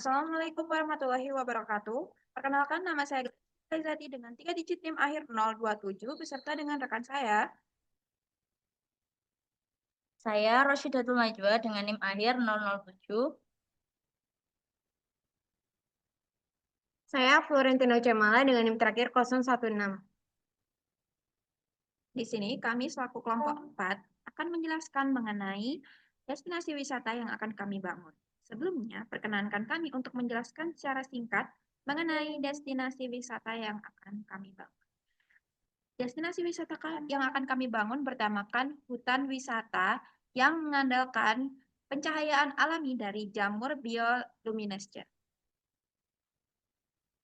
Assalamualaikum warahmatullahi wabarakatuh. Perkenalkan nama saya Zati dengan 3 digit NIM akhir 027 beserta dengan rekan saya. Saya Rosyidatul Najwa dengan NIM akhir 007. Saya Florentino Cemala dengan NIM terakhir 016. Di sini kami selaku kelompok 4 akan menjelaskan mengenai destinasi wisata yang akan kami bangun. Sebelumnya, perkenankan kami untuk menjelaskan secara singkat mengenai destinasi wisata yang akan kami bangun. Destinasi wisata yang akan kami bangun bertemakan hutan wisata yang mengandalkan pencahayaan alami dari jamur bioluminescent.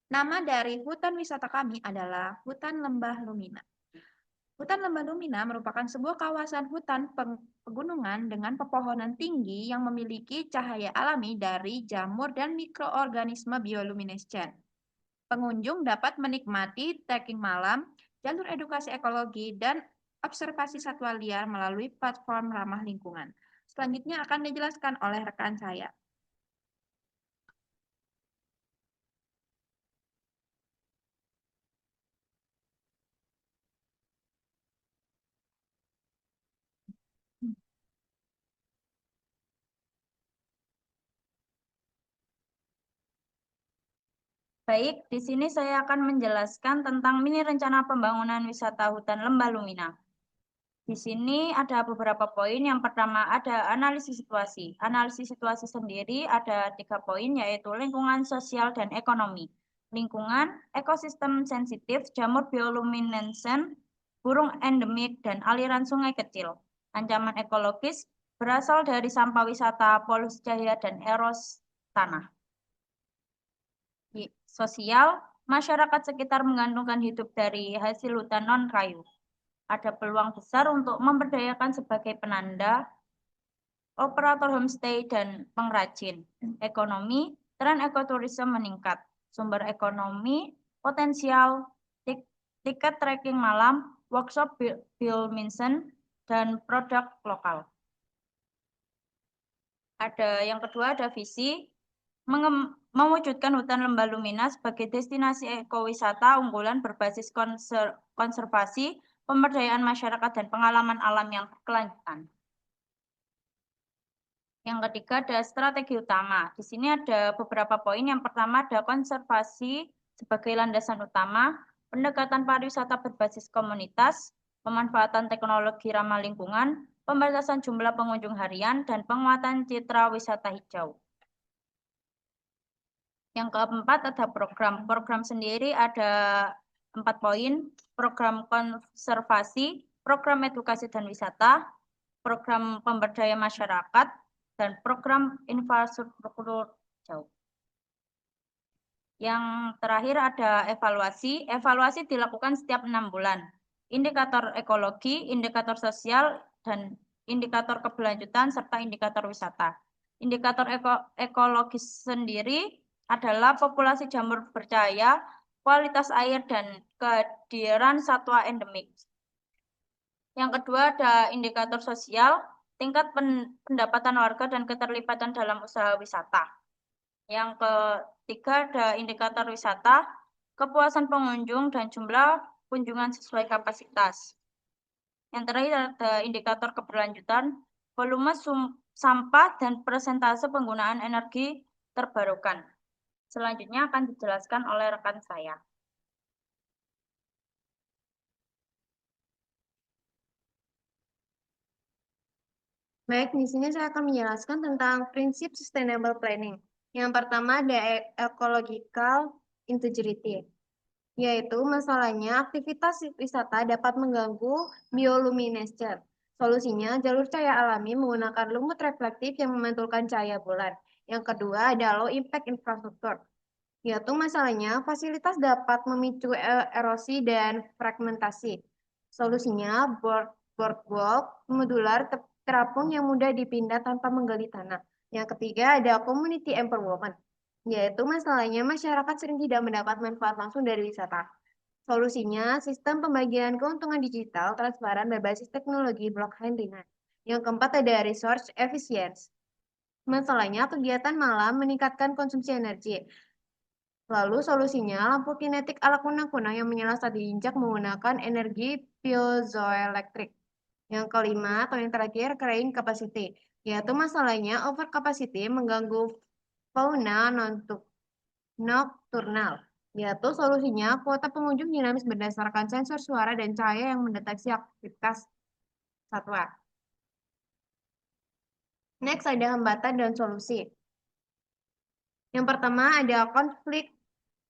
Nama dari hutan wisata kami adalah Hutan Lembah Lumina. Hutan Lembah Lumina merupakan sebuah kawasan hutan pegunungan dengan pepohonan tinggi yang memiliki cahaya alami dari jamur dan mikroorganisme bioluminescent. Pengunjung dapat menikmati trekking malam, jalur edukasi ekologi, dan observasi satwa liar melalui platform ramah lingkungan. Selanjutnya akan dijelaskan oleh rekan saya. Baik, di sini saya akan menjelaskan tentang mini rencana pembangunan wisata hutan Lembah Lumina. Di sini ada beberapa poin. Yang pertama ada analisis situasi. Analisis situasi sendiri ada 3 poin, yaitu lingkungan, sosial, dan ekonomi. Lingkungan, ekosistem sensitif, jamur bioluminescent, burung endemik, dan aliran sungai kecil. Ancaman ekologis berasal dari sampah wisata, polusi cahaya, dan erosi tanah. Sosial, masyarakat sekitar menggantungkan hidup dari hasil hutan non-kayu. Ada peluang besar untuk memberdayakan sebagai penanda, operator homestay, dan pengrajin. Ekonomi, tren ekoturisme meningkat. Sumber ekonomi, potensial, tiket trekking malam, workshop bioluminescent, dan produk lokal. Ada yang kedua, ada visi, mewujudkan hutan Lembah Lumina sebagai destinasi ekowisata unggulan berbasis konservasi, pemberdayaan masyarakat, dan pengalaman alam yang berkelanjutan. Yang ketiga ada strategi utama. Di sini ada beberapa poin. Yang pertama ada konservasi sebagai landasan utama, pendekatan pariwisata berbasis komunitas, pemanfaatan teknologi ramah lingkungan, pembatasan jumlah pengunjung harian, dan penguatan citra wisata hijau. Yang keempat ada program. Program sendiri ada 4 poin. Program konservasi, program edukasi dan wisata, program pemberdayaan masyarakat, dan program infrastruktur hijau. Yang terakhir ada evaluasi. Evaluasi dilakukan setiap 6 bulan. Indikator ekologi, indikator sosial, dan indikator keberlanjutan, serta indikator wisata. Indikator ekologis sendiri adalah populasi jamur bercahaya, kualitas air, dan kehadiran satwa endemik. Yang kedua ada indikator sosial, tingkat pendapatan warga dan keterlibatan dalam usaha wisata. Yang ketiga ada indikator wisata, kepuasan pengunjung dan jumlah kunjungan sesuai kapasitas. Yang terakhir ada indikator keberlanjutan, volume sampah dan persentase penggunaan energi terbarukan. Selanjutnya akan dijelaskan oleh rekan saya. Baik, di sini saya akan menjelaskan tentang prinsip sustainable planning. Yang pertama ada ecological integrity, yaitu masalahnya aktivitas wisata dapat mengganggu bioluminescent. Solusinya, jalur cahaya alami menggunakan lumut reflektif yang memantulkan cahaya bulan. Yang kedua ada low impact infrastruktur, yaitu masalahnya fasilitas dapat memicu erosi dan fragmentasi. Solusinya, boardwalk modular terapung yang mudah dipindah tanpa menggali tanah. Yang ketiga ada community empowerment, yaitu masalahnya masyarakat sering tidak mendapat manfaat langsung dari wisata. Solusinya, sistem pembagian keuntungan digital transparan berbasis teknologi blockchain ringan. Yang keempat ada resource efficiency, Masalahnya kegiatan malam meningkatkan konsumsi energi. Lalu solusinya lampu kinetik ala kunang-kunang yang menyala saat diinjak menggunakan energi piezoelektrik. Yang kelima atau yang terakhir carrying capacity, yaitu masalahnya over capacity mengganggu fauna nokturnal. Yaitu solusinya kuota pengunjung dinamis berdasarkan sensor suara dan cahaya yang mendeteksi aktivitas satwa. Next ada hambatan dan solusi. Yang pertama ada konflik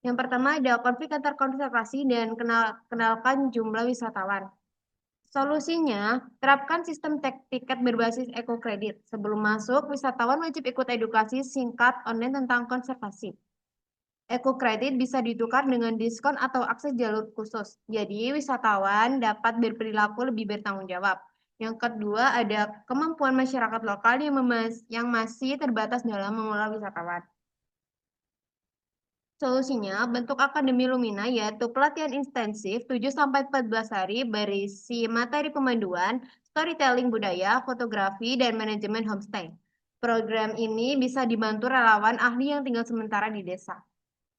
antar konservasi dan kenalkan jumlah wisatawan. Solusinya, terapkan sistem tiket berbasis ekokredit. Sebelum masuk, wisatawan wajib ikut edukasi singkat online tentang konservasi. Ekokredit bisa ditukar dengan diskon atau akses jalur khusus. Jadi, wisatawan dapat berperilaku lebih bertanggung jawab. Yang kedua, ada kemampuan masyarakat lokal yang masih terbatas dalam mengelola wisatawan. Solusinya, bentuk Akademi Lumina yaitu pelatihan intensif 7-14 hari berisi materi pemanduan, storytelling budaya, fotografi, dan manajemen homestay. Program ini bisa dibantu relawan ahli yang tinggal sementara di desa.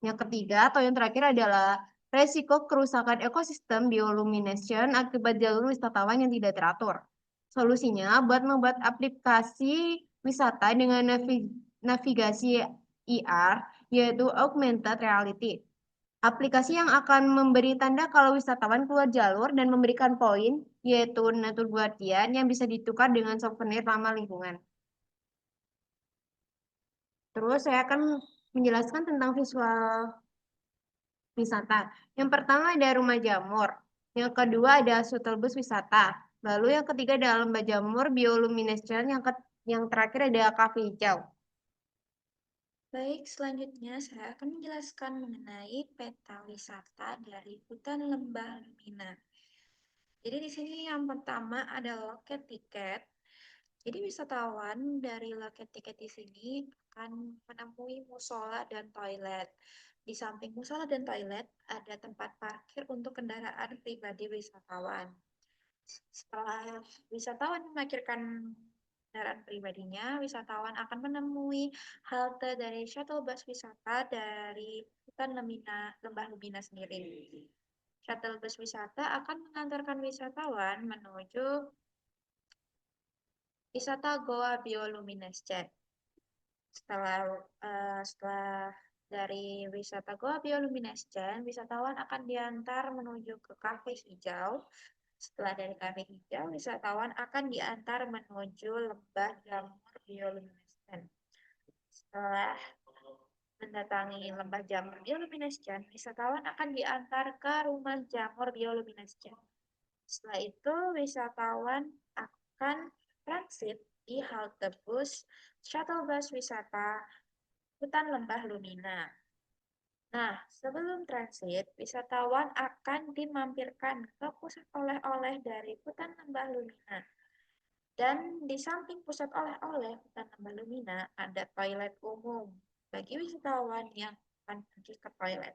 Yang ketiga atau yang terakhir adalah resiko kerusakan ekosistem bioluminescence akibat jalur wisatawan yang tidak teratur. Solusinya buat membuat aplikasi wisata dengan navigasi IR, yaitu augmented reality. Aplikasi yang akan memberi tanda kalau wisatawan keluar jalur dan memberikan poin, yaitu Nature Guardian, yang bisa ditukar dengan souvenir ramah lingkungan. Terus saya akan menjelaskan tentang visual wisata. Yang pertama ada rumah jamur. Yang kedua ada shuttle bus wisata. Lalu yang ketiga ada lembah jamur bioluminescence. Yang terakhir ada kafe hijau. Baik, selanjutnya saya akan menjelaskan mengenai peta wisata dari hutan lembah Lumina. Jadi di sini yang pertama ada loket tiket. Jadi wisatawan dari loket tiket di sini akan menemui musola dan toilet. Di samping musola dan toilet ada tempat parkir untuk kendaraan pribadi wisatawan. Setelah wisatawan memarkirkan kendaraan pribadinya, wisatawan akan menemui halte dari shuttle bus wisata dari hutan Lembah Lumina sendiri. Shuttle bus wisata akan mengantarkan wisatawan menuju wisata Goa Bioluminescence. Setelah dari wisata Goa Bioluminescence, wisatawan akan diantar menuju ke kafe hijau. Setelah dari kafe hijau, wisatawan akan diantar menuju lembah jamur bioluminescence. Setelah mendatangi lembah jamur bioluminescence, wisatawan akan diantar ke rumah jamur bioluminescence. Setelah itu, wisatawan akan transit di halte bus shuttle bus wisata hutan lembah Lumina. Nah, sebelum transit, wisatawan akan dimampirkan ke pusat oleh-oleh dari hutan lembah Lumina. Dan di samping pusat oleh-oleh hutan lembah Lumina ada toilet umum bagi wisatawan yang akan pergi ke toilet.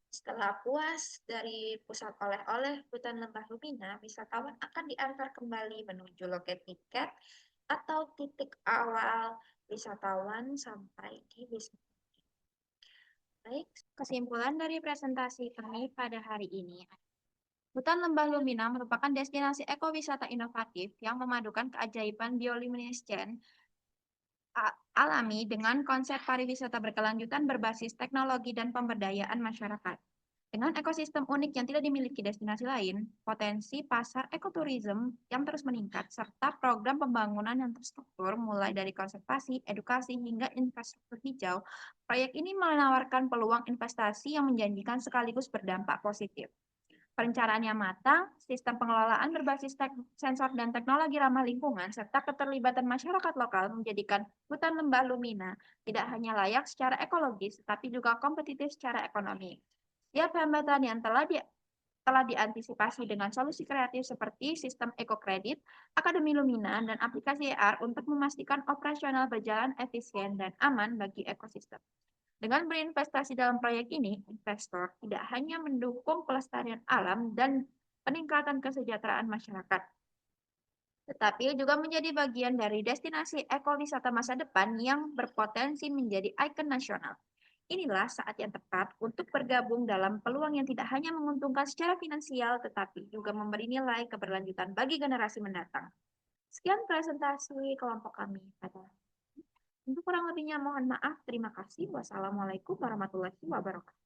Setelah puas dari pusat oleh-oleh hutan lembah Lumina, wisatawan akan diantar kembali menuju loket tiket atau titik awal wisatawan sampai di wisata. Baik, kesimpulan dari presentasi kami pada hari ini. Hutan Lembah Lumina merupakan destinasi ekowisata inovatif yang memadukan keajaiban bioluminescence alami dengan konsep pariwisata berkelanjutan berbasis teknologi dan pemberdayaan masyarakat. Dengan ekosistem unik yang tidak dimiliki destinasi lain, potensi pasar ekoturism yang terus meningkat, serta program pembangunan yang terstruktur mulai dari konservasi, edukasi, hingga infrastruktur hijau, proyek ini menawarkan peluang investasi yang menjanjikan sekaligus berdampak positif. Perencanaannya matang, sistem pengelolaan berbasis sensor dan teknologi ramah lingkungan, serta keterlibatan masyarakat lokal menjadikan hutan lembah Lumina tidak hanya layak secara ekologis, tetapi juga kompetitif secara ekonomi. Setiap hambatan yang telah diantisipasi dengan solusi kreatif seperti sistem ekokredit, Akademi Lumina, dan aplikasi AR untuk memastikan operasional berjalan efisien dan aman bagi ekosistem. Dengan berinvestasi dalam proyek ini, investor tidak hanya mendukung pelestarian alam dan peningkatan kesejahteraan masyarakat, tetapi juga menjadi bagian dari destinasi ekowisata masa depan yang berpotensi menjadi ikon nasional. Inilah saat yang tepat untuk bergabung dalam peluang yang tidak hanya menguntungkan secara finansial, tetapi juga memberi nilai keberlanjutan bagi generasi mendatang. Sekian presentasi kelompok kami pada untuk kurang lebihnya mohon maaf. Terima kasih. Wassalamualaikum warahmatullahi wabarakatuh.